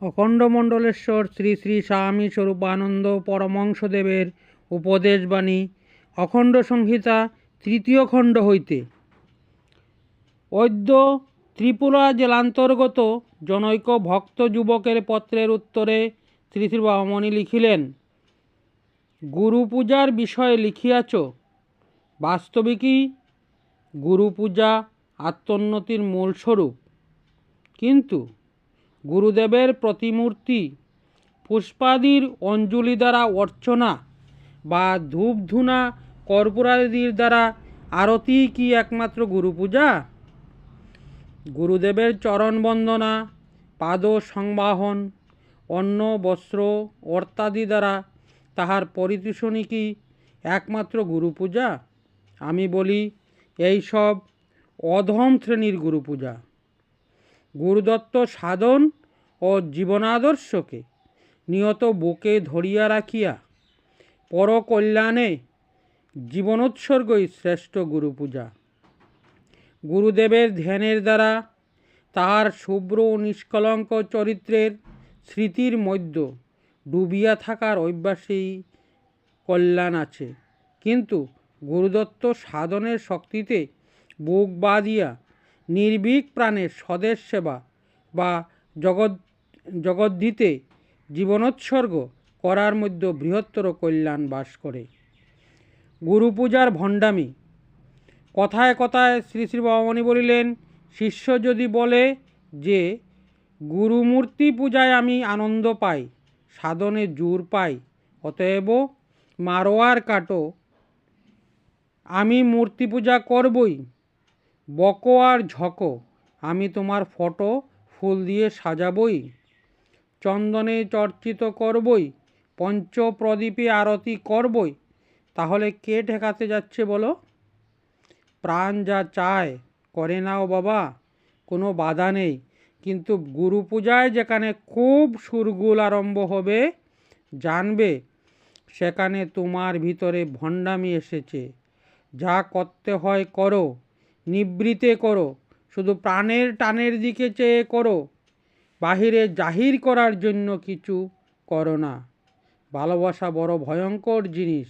অখণ্ডমণ্ডলেশ্বর শ্রী শ্রী স্বামী স্বরূপানন্দ পরমহংসদেবের উপদেশবাণী অখণ্ড সংহিতা তৃতীয় খণ্ড হইতে। অদ্য ত্রিপুরা জেলান্তর্গত জনৈক ভক্ত যুবকের পত্রের উত্তরে শ্রী শ্রী বাবামণি লিখিলেন, গুরু পূজার বিষয়ে লিখিয়াছ। বাস্তবিকই গুরু পূজা আত্মোন্নতির মূল স্বরূপ, কিন্তু গুরুদেবের প্রতিমূর্তি পুষ্পাদির অঞ্জলি দ্বারা অর্চনা বা ধূপ ধুনা কর্পূরাদির দ্বারা আরতি কি একমাত্র গুরু পূজা? গুরুদেবের চরণ বন্দনা, পাদ সংবাহন, অন্ন বস্ত্র অর্থাদি দ্বারা তাহার পরিতোষণই কি একমাত্র গুরু পূজা? আমি বলি, এই সব অধম শ্রেণীর গুরু পূজা। গুরুদত্ত সাধন ও জীবনাদর্শকে নিয়ত বুকে ধরিয়া রাখিয়া পরকল্যাণে জীবনোৎসর্গই শ্রেষ্ঠ গুরু পূজা। গুরুদেবের ধ্যানের দ্বারা তাহার শুভ্র ও নিষ্কলঙ্ক চরিত্রের স্মৃতির মধ্যে ডুবিয়া থাকার অভ্যাসেই কল্যাণ আছে, কিন্তু গুরুদত্ত সাধনের শক্তিতে বুক বাঁধিয়া নির্ভীক প্রাণে স্বদেশ সেবা বা জগদ্ধিতে জীবনোৎসর্গ করার মধ্যে বৃহত্তর কল্যাণ বাস করে। গুরু পূজার ভণ্ডামি। কথায় কথায় শ্রী শ্রী বাবামণি বলিলেন, শিষ্য যদি বলে যে গুরুমূর্তি পূজায় আমি আনন্দ পাই, সাধনে জোর পাই, অতএব মারোয়ার কাটো, আমি মূর্তি পূজা করবই, বকো আর ঝকো, আমি তোমার ফটো ফুল দিয়ে সাজাবই, চন্দনে চর্চিত করবই, পঞ্চপ্রদীপে আরতি করবই, তাহলে কে ঠেকাতে যাচ্ছে বলো? প্রাণ যা চায় করে নাও বাবা, কোনো বাধা নেই, কিন্তু গুরু পূজায় যেখানে খুব শোরগোল আরম্ভ হবে, জানবে সেখানে তোমার ভিতরে ভণ্ডামি এসেছে। যা করতে হয় করো, নিবৃতে করো, শুধু প্রাণের টানের দিকে চেয়ে করো, বাহিরে জাহির করার জন্য কিছু করো না। ভালোবাসা বড় ভয়ঙ্কর জিনিস।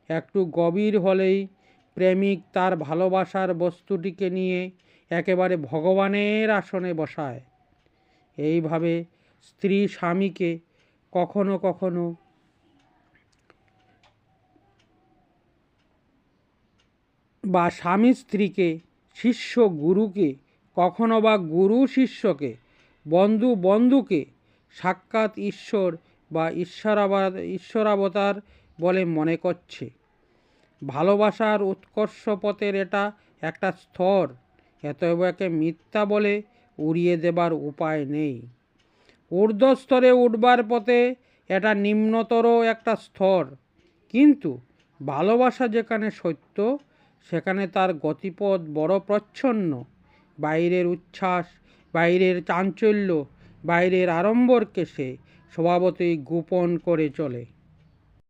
একটু গভীর হলেই প্রেমিক তার ভালোবাসার বস্তুটিকে নিয়ে একেবারে ভগবানের আসনে বসায়। এইভাবে স্ত্রী স্বামীকে কখনো কখনো বা স্বামী স্ত্রীকে, শিষ্য গুরুকে, কখনো বা গুরু শিষ্যকে, বন্ধু বন্ধুকে সাক্ষাৎ ঈশ্বর বা ঈশ্বরাবতার বলে মনে করছে। ভালোবাসার উৎকর্ষ পথের এটা একটা স্তর, এতএব একে মিথ্যা বলে উড়িয়ে দেবার উপায় নেই। ঊর্ধ্বস্তরে উঠবার পথে এটা নিম্নতর একটা স্তর, কিন্তু ভালোবাসা যেখানে সত্য, সেখানে তার গতিপথ বড় প্রচ্ছন্ন। বাইরের উচ্ছ্বাস, বাইরের চাঞ্চল্য, বাইরের আড়ম্বরকে সে স্বভাবতই গোপন করে চলে।